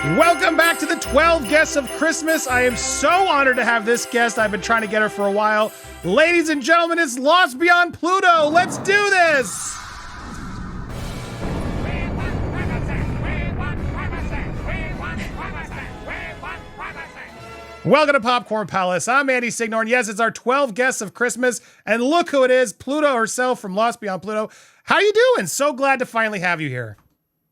Welcome back to the 12 Guests of Christmas. I am so honored to have this guest. I've been trying to get her for a while. Ladies and gentlemen, it's Lost Beyond Pluto. Let's do this. Welcome to Popcorn Palace. I'm Andy Signor, and yes, it's our 12 Guests of Christmas. And look who it is, Pluto herself from Lost Beyond Pluto. How you doing? So glad to finally have you here.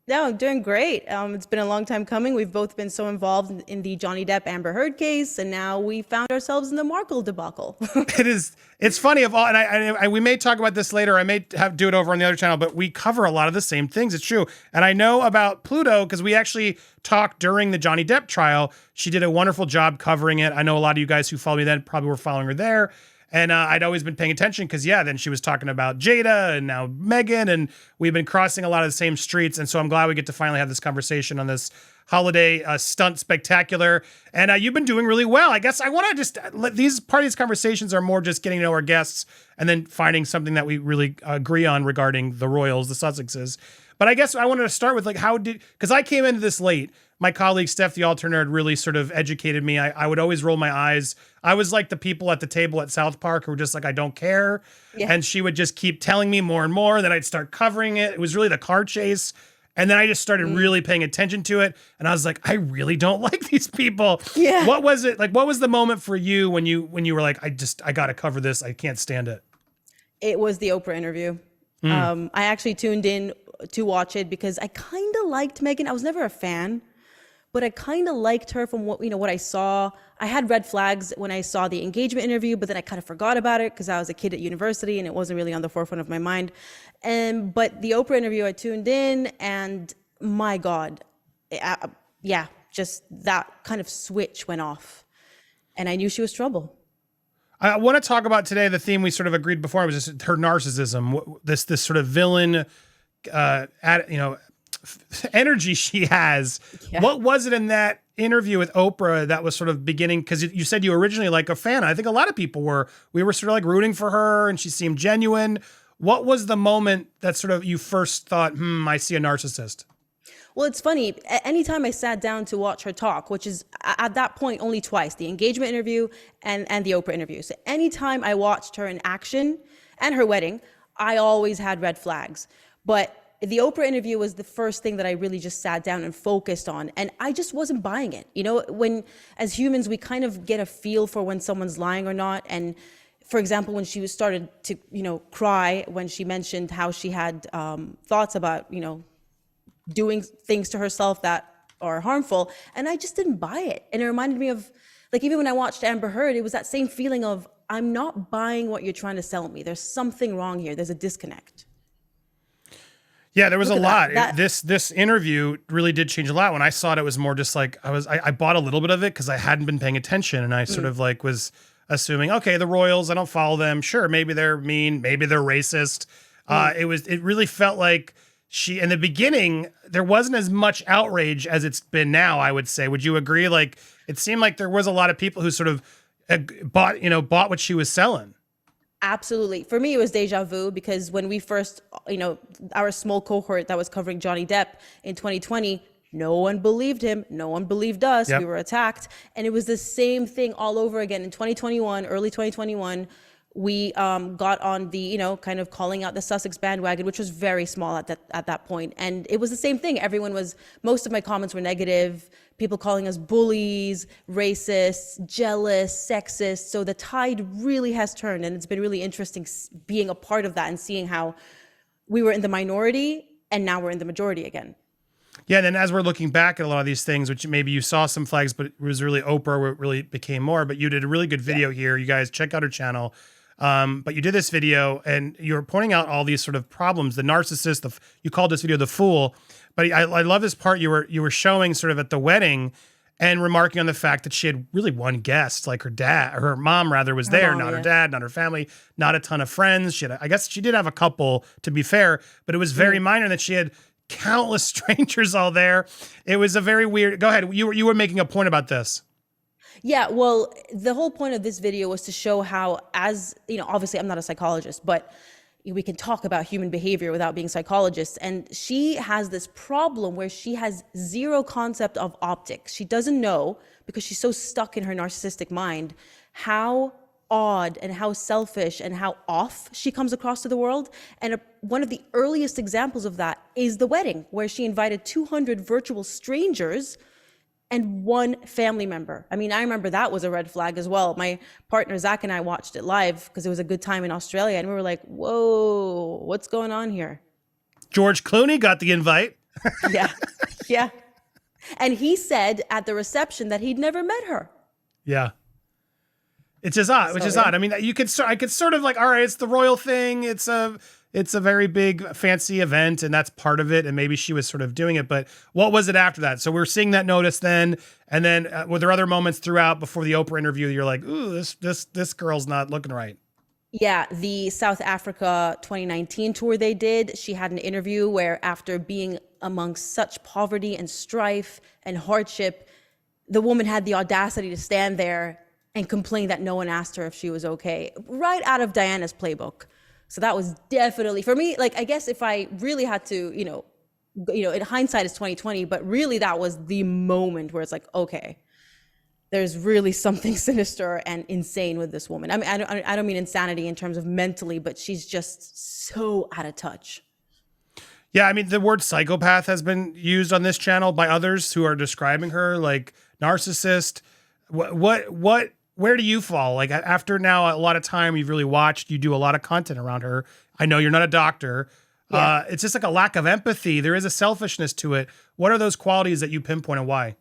No, I'm doing great. It's been a long time coming. We've both been so involved in the Johnny Depp Amber Heard case, and now we found ourselves in the Markle debacle. It's funny of all, and we may talk about this later. I may do it over on the other channel, but we cover a lot of the same things. It's true. And I know about Pluto because we actually talked during the Johnny Depp trial. She did a wonderful job covering it. I know a lot of you guys who follow me then probably were following her there. And I'd always been paying attention because, yeah, then she was talking about Jada and now Meghan, and we've been crossing a lot of the same streets. And so I'm glad we get to finally have this conversation on this holiday stunt spectacular. And you've been doing really well. I guess I want to just let these conversations are more just getting to know our guests and then finding something that we really agree on regarding the royals, the Sussexes. But I guess I wanted to start with because I came into this late. My colleague, Steph, the alternator, had really sort of educated me. I would always roll my eyes. I was like the people at the table at South Park who were just like, I don't care. Yeah. And she would just keep telling me more and more. Then I'd start covering it. It was really the car chase. And then I just started really paying attention to it. And I was like, I really don't like these people. Yeah. What was it? Like, what was the moment for you when you were like, I got to cover this. I can't stand it. It was the Oprah interview. I actually tuned in to watch it because I kind of liked Meghan. I was never a fan, but I kind of liked her from what I saw. I had red flags when I saw the engagement interview, but then I kind of forgot about it because I was a kid at university and it wasn't really on the forefront of my mind. But the Oprah interview, I tuned in, and my God, just that kind of switch went off, and I knew she was trouble. I want to talk about today the theme we sort of agreed before was just her narcissism, this sort of villain, energy she has. Yeah. What was it in that interview with Oprah that was sort of beginning? Because you said you were originally like a fan. I think a lot of people were. We were sort of like rooting for her, and she seemed genuine. What was the moment that sort of you first thought, I see a narcissist? Well, it's funny. Anytime I sat down to watch her talk, which is at that point only twice, the engagement interview and the Oprah interview. So anytime I watched her in action and her wedding, I always had red flags. But the Oprah interview was the first thing that I really just sat down and focused on. And I just wasn't buying it. When as humans, we kind of get a feel for when someone's lying or not. And for example, when she started to, cry when she mentioned how she had thoughts about, doing things to herself that are harmful. And I just didn't buy it. And it reminded me of, like, even when I watched Amber Heard, it was that same feeling of, I'm not buying what you're trying to sell me. There's something wrong here. There's a disconnect. Yeah, there was a lot. This interview really did change a lot. When I saw it, it was more just like, I bought a little bit of it because I hadn't been paying attention. And I sort of like was assuming, okay, the royals, I don't follow them. Sure, maybe they're mean. Maybe they're racist. It really felt like in the beginning, there wasn't as much outrage as it's been now, I would say. Would you agree? Like, it seemed like there was a lot of people who sort of bought what she was selling. Absolutely. For me, it was deja vu because when we first, our small cohort that was covering Johnny Depp in 2020, no one believed him. No one believed us. Yep. We were attacked. And it was the same thing all over again in 2021, early 2021. We got on the, kind of calling out the Sussex bandwagon, which was very small at that point. And it was the same thing. Most of my comments were negative, people calling us bullies, racists, jealous, sexist. So the tide really has turned, and it's been really interesting being a part of that and seeing how we were in the minority and now we're in the majority again. Yeah, and then as we're looking back at a lot of these things, which maybe you saw some flags, but it was really Oprah where it really became more. But you did a really good video here. You guys check out her channel. But you did this video and you were pointing out all these sort of problems, the narcissist, you called this video the fool. But I love this part you were showing sort of at the wedding and remarking on the fact that she had really one guest, like her mom rather was there, not her dad, not her family, not a ton of friends. I guess she did have a couple, to be fair, but it was very minor that she had countless strangers all there. It was a very weird, go ahead. You were making a point about this. Yeah, well, the whole point of this video was to show how, obviously I'm not a psychologist, but we can talk about human behavior without being psychologists. And she has this problem where she has zero concept of optics. She doesn't know, because she's so stuck in her narcissistic mind, how odd and how selfish and how off she comes across to the world. And one of the earliest examples of that is the wedding, where she invited 200 virtual strangers and one family member. I mean, I remember that was a red flag as well. My partner, Zach, and I watched it live because it was a good time in Australia. And we were like, whoa, what's going on here? George Clooney got the invite. Yeah, yeah. And he said at the reception that he'd never met her. Yeah. It's just odd, which is odd. I mean, I could sort of like, all right, it's the royal thing. It's a very big fancy event, and that's part of it. And maybe she was sort of doing it, but what was it after that? So we're seeing that notice then, and then were there other moments throughout before the Oprah interview you're like, ooh, this girl's not looking right? Yeah, the South Africa 2019 tour they did, she had an interview where, after being amongst such poverty and strife and hardship, the woman had the audacity to stand there and complain that no one asked her if she was okay, right out of Diana's playbook. So that was definitely, for me, like, I guess if I really had to, in hindsight it's 2020, but really that was the moment where it's like, okay, there's really something sinister and insane with this woman. I mean, I don't mean insanity in terms of mentally, but she's just so out of touch. Yeah, I mean, the word psychopath has been used on this channel by others who are describing her, like narcissist. Where do you fall? Like, after now a lot of time you've really watched, you do a lot of content around her. I know you're not a doctor. Yeah. It's just like a lack of empathy. There is a selfishness to it. What are those qualities that you pinpoint, and why?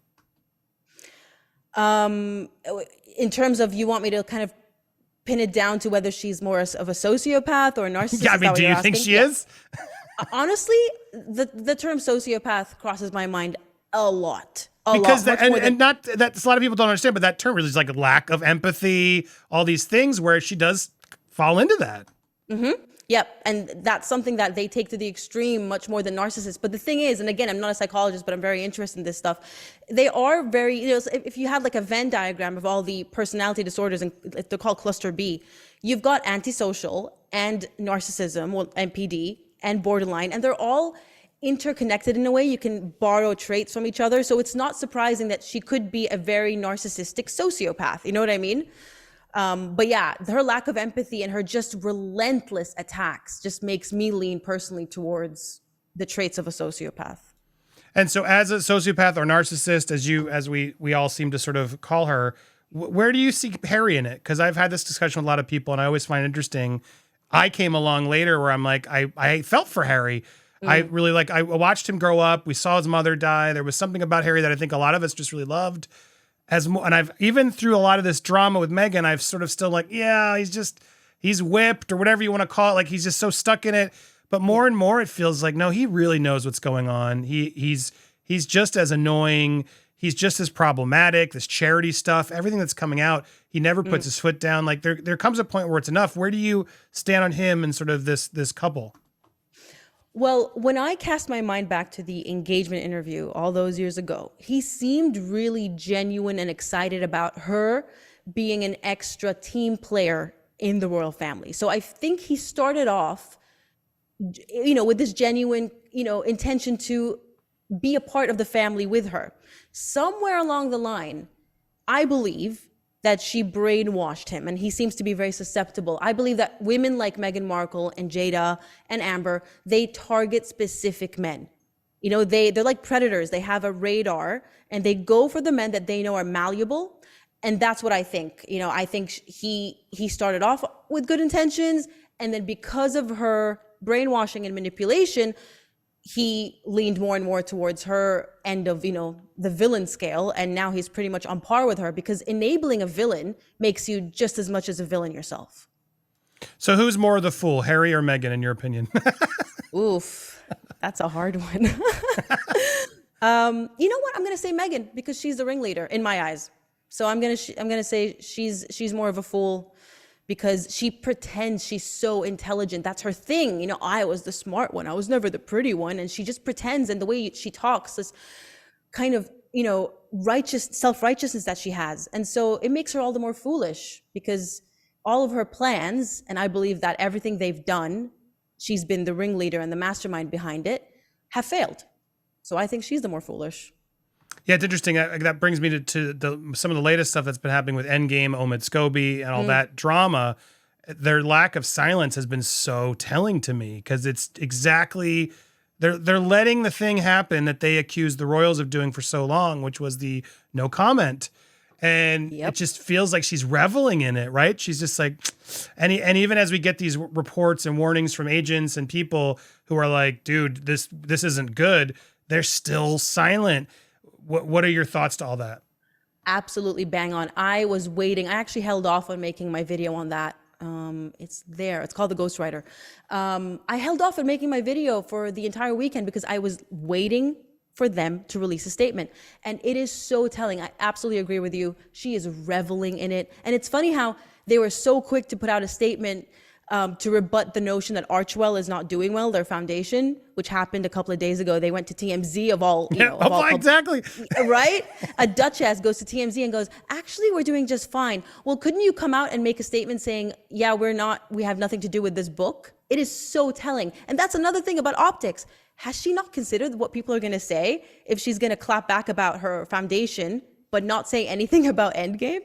In terms of, you want me to kind of pin it down to whether she's more of a sociopath or a narcissist? Yeah, I mean, do you think she is? Honestly, the term sociopath crosses my mind a lot. Because not that a lot of people don't understand, but that term really is like a lack of empathy, all these things where she does fall into that. Mm-hmm. Yep. And that's something that they take to the extreme much more than narcissists. But the thing is, and again, I'm not a psychologist, but I'm very interested in this stuff. They are very, if you have like a Venn diagram of all the personality disorders, and they're called cluster B, you've got antisocial and narcissism, well, NPD, and borderline, and they're all interconnected in a way. You can borrow traits from each other. So it's not surprising that she could be a very narcissistic sociopath. You know what I mean? But yeah, her lack of empathy and her just relentless attacks just makes me lean personally towards the traits of a sociopath. And so as a sociopath or narcissist, as we all seem to sort of call her, where do you see Harry in it? Because I've had this discussion with a lot of people, and I always find it interesting. I came along later where I'm like, I felt for Harry. I really I watched him grow up. We saw his mother die. There was something about Harry that I think a lot of us just really loved. And I've even through a lot of this drama with Meghan, I've sort of still like, yeah, he's whipped or whatever you want to call it. Like, he's just so stuck in it. But more and more it feels like, no, he really knows what's going on. He's just as annoying. He's just as problematic. This charity stuff, everything that's coming out, he never puts his foot down. Like, there comes a point where it's enough. Where do you stand on him and sort of this couple? Well, when I cast my mind back to the engagement interview all those years ago, he seemed really genuine and excited about her being an extra team player in the royal family. So I think he started off, with this genuine, intention to be a part of the family with her. Somewhere along the line, I believe that she brainwashed him, and he seems to be very susceptible. I believe that women like Meghan Markle and Jada and Amber, they target specific men. They're like predators. They have a radar, and they go for the men that they know are malleable. And that's what I think. I think he started off with good intentions, and then because of her brainwashing and manipulation, he leaned more and more towards her end of, the villain scale. And now he's pretty much on par with her, because enabling a villain makes you just as much as a villain yourself. So who's more of the fool, Harry or Meghan, in your opinion? Oof, that's a hard one. You know what? I'm going to say Meghan, because she's the ringleader in my eyes. So I'm going to say she's more of a fool, because she pretends she's so intelligent. That's her thing. I was the smart one. I was never the pretty one. And she just pretends, and the way she talks, this kind of, self-righteousness that she has. And so it makes her all the more foolish, because all of her plans, and I believe that everything they've done she's been the ringleader and the mastermind behind it, have failed. So I think she's the more foolish. Yeah, it's interesting. That brings me to some of the latest stuff that's been happening with Endgame, Omid Scobie, and all that drama. Their lack of silence has been so telling to me, because it's exactly they're letting the thing happen that they accused the royals of doing for so long, which was the no comment. And it just feels like she's reveling in it, right? She's just like, and even as we get these reports and warnings from agents and people who are like, dude, this isn't good, they're still silent. What are your thoughts to all that? Absolutely bang on. I was waiting. I actually held off on making my video on that. It's there. It's called The Ghostwriter. I held off on making my video for the entire weekend because I was waiting for them to release a statement. And it is so telling. I absolutely agree with you. She is reveling in it. And it's funny how they were so quick to put out a statement to rebut the notion that Archewell is not doing well, their foundation, which happened a couple of days ago. They went to TMZ of all, exactly. Right? A duchess goes to TMZ and goes, actually, we're doing just fine. Well, couldn't you come out and make a statement saying, yeah, we have nothing to do with this book? It is so telling. And that's another thing about optics. Has she not considered what people are going to say if she's going to clap back about her foundation, but not say anything about Endgame?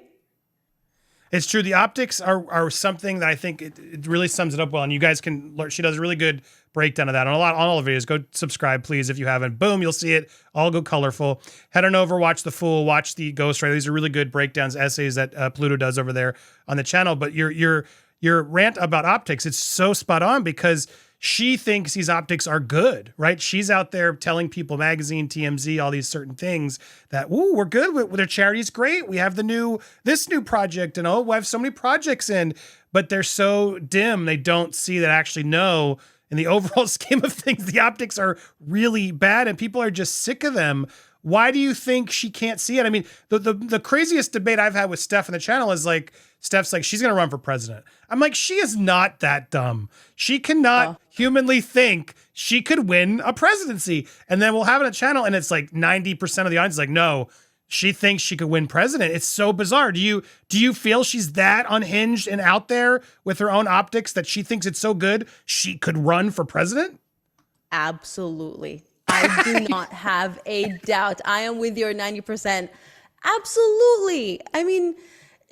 It's true. The optics are something that I think it really sums it up well. And you guys can learn. She does a really good breakdown of that on all the videos. Go subscribe, please, if you haven't. Boom, you'll see it. All go colorful. Head on over, watch The Fool, watch The Ghostwriter. These are really good breakdowns, essays that Pluto does over there on the channel. But your rant about optics, it's so spot on, because she thinks these optics are good, right? She's out there telling People Magazine, TMZ, all these certain things that, ooh, we're good with their charity's great. We have this new project, and we have so many projects in, but they're so dim. They don't see that actually no, in the overall scheme of things, the optics are really bad and people are just sick of them. Why do you think she can't see it? I mean, the craziest debate I've had with Steph on the channel is like, Steph's like, she's going to run for president. I'm like, she is not that dumb. She cannot humanly think she could win a presidency. And then we'll have it on a channel and it's like 90% of the audience is like, no, she thinks she could win president. It's so bizarre. Do you feel she's that unhinged and out there with her own optics that she thinks it's so good she could run for president? Absolutely. I do not have a doubt. I am with your 90%. Absolutely. I mean,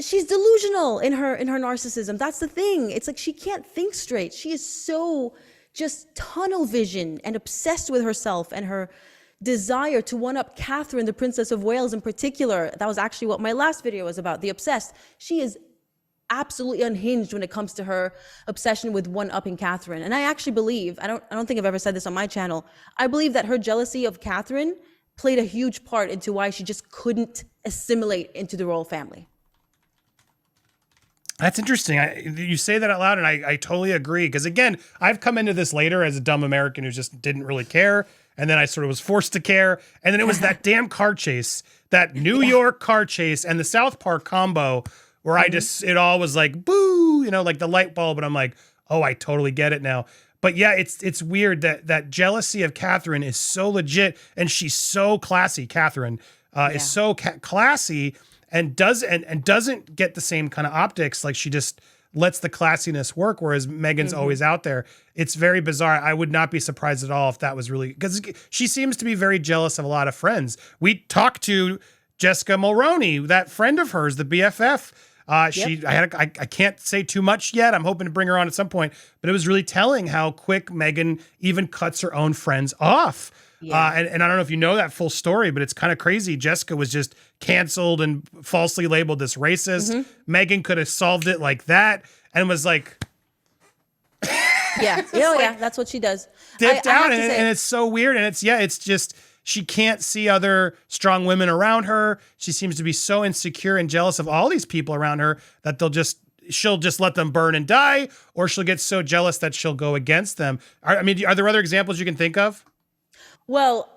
she's delusional in her narcissism. That's the thing. It's like she can't think straight. She is so just tunnel vision and obsessed with herself and her desire to one-up Catherine, the Princess of Wales in particular. That was actually what my last video was about, the obsessed. She is absolutely unhinged when it comes to her obsession with one-upping Catherine. And I actually believe, I don't think I've ever said this on my channel, I believe that her jealousy of Catherine played a huge part into why she just couldn't assimilate into the royal family. That's interesting. You say that out loud, and I totally agree. Because again, I've come into this later as a dumb American who just didn't really care. And then I sort of was forced to care. And then it was that damn car chase, that New York car chase and the South Park combo where it all was like, boo, like the light bulb. And I'm like, oh, I totally get it now. But yeah, it's weird that jealousy of Catherine is so legit. And she's so classy. Catherine is so classy and doesn't get the same kind of optics. Like she just lets the classiness work, whereas Meghan's always out there. It's very bizarre. I would not be surprised at all if that was really, because she seems to be very jealous of a lot of friends. We talked to Jessica Mulroney, that friend of hers, the BFF. I can't say too much yet. I'm hoping to bring her on at some point, but it was really telling how quick Meghan even cuts her own friends off. Yeah. And I don't know if you know that full story, but it's kind of crazy. Jessica was just canceled and falsely labeled this racist. Meghan could have solved it like that and was like, yeah, yeah, that's what she does. Dipped out, and it's so weird. And it's just, she can't see other strong women around her. She seems to be so insecure and jealous of all these people around her that she'll just let them burn and die, or she'll get so jealous that she'll go against them. Are there other examples you can think of? Well,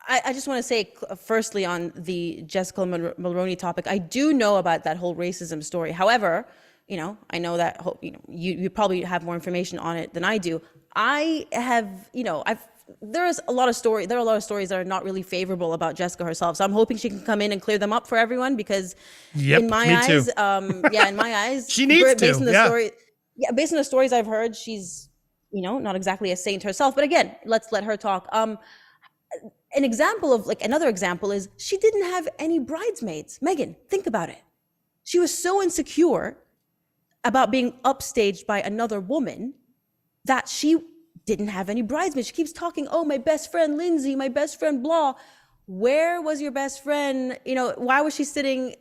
I just want to say, firstly, on the Jessica Mulroney topic, I do know about that whole racism story. However, I know that you probably have more information on it than I do. I have, there are a lot of stories that are not really favorable about Jessica herself. So I'm hoping she can come in and clear them up for everyone, because in my eyes, in my eyes, she needs based to. On the stories I've heard, she's not exactly a saint herself, but again, let's let her talk. An example of another example is she didn't have any bridesmaids. Meghan, think about it. She was so insecure about being upstaged by another woman that she didn't have any bridesmaids. She keeps talking, oh, my best friend Lindsay, my best friend blah. Where was your best friend? Why was she sitting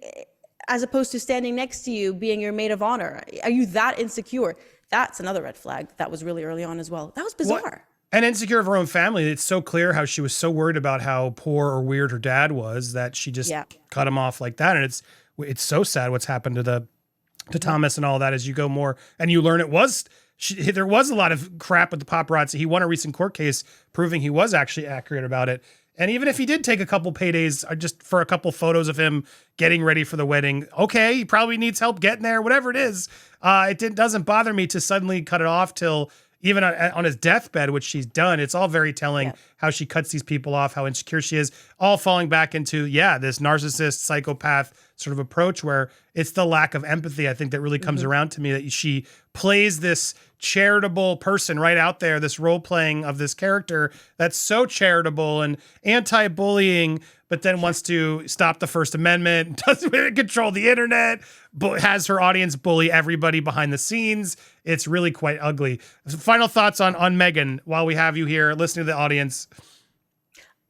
as opposed to standing next to you, being your maid of honor? Are you that insecure? That's another red flag that was really early on as well. That was bizarre. What? And insecure of her own family. It's so clear how she was so worried about how poor or weird her dad was that she just cut him off like that. And it's so sad what's happened to Thomas and all that as you go more and you learn there was a lot of crap with the paparazzi. He won a recent court case proving he was actually accurate about it. And even if he did take a couple paydays just for a couple photos of him getting ready for the wedding, okay, he probably needs help getting there, whatever it is. Doesn't bother me to suddenly cut it off till even on his deathbed, which she's done. It's all very telling how she cuts these people off, how insecure she is, all falling back into, this narcissist, psychopath sort of approach where it's the lack of empathy, I think, that really comes around to me, that she plays this charitable person right out there, this role playing of this character that's so charitable and anti-bullying, but then wants to stop the First Amendment, doesn't control the internet, but has her audience bully everybody behind the scenes. It's really quite ugly. Final thoughts on Meghan while we have you here listening to the audience.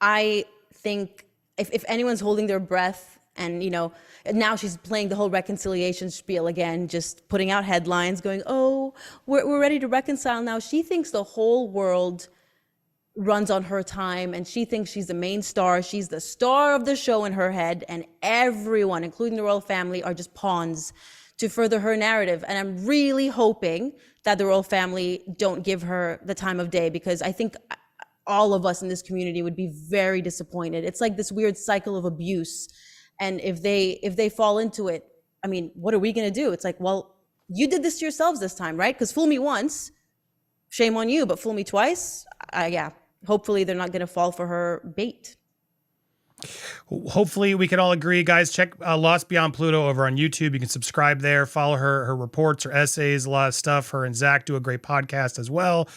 I think if anyone's holding their breath and, now she's playing the whole reconciliation spiel again, just putting out headlines going, oh, we're ready to reconcile now. She thinks the whole world runs on her time and she thinks she's the main star. She's the star of the show in her head, and everyone, including the royal family, are just pawns to further her narrative. And I'm really hoping that the royal family don't give her the time of day, because I think all of us in this community would be very disappointed. It's like this weird cycle of abuse. And if they fall into it, I mean, what are we going to do? It's like, well, you did this to yourselves this time, right? Because fool me once, shame on you, but fool me twice, hopefully they're not going to fall for her bait. Hopefully we can all agree, guys. Check Lost Beyond Pluto over on YouTube. You can subscribe there, follow her reports, her essays, a lot of stuff. Her and Zach do a great podcast as well.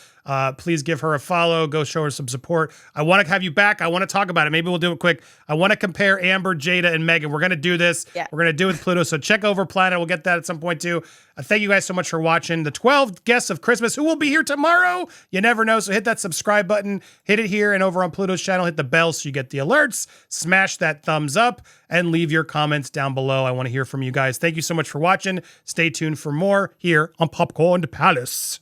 Please give her a follow. Go show her some support. I want to have you back. I want to talk about it. Maybe we'll do it quick. I want to compare Amber, Jada, and Meghan. We're going to do this. Yeah. We're going to do it with Pluto. So check over Planet. We'll get that at some point too. Thank you guys so much for watching the 12 guests of Christmas who will be here tomorrow. You never know. So hit that subscribe button, hit it here and over on Pluto's channel, hit the bell so you get the alerts, smash that thumbs up, and leave your comments down below. I want to hear from you guys. Thank you so much for watching. Stay tuned for more here on Popcorn Palace.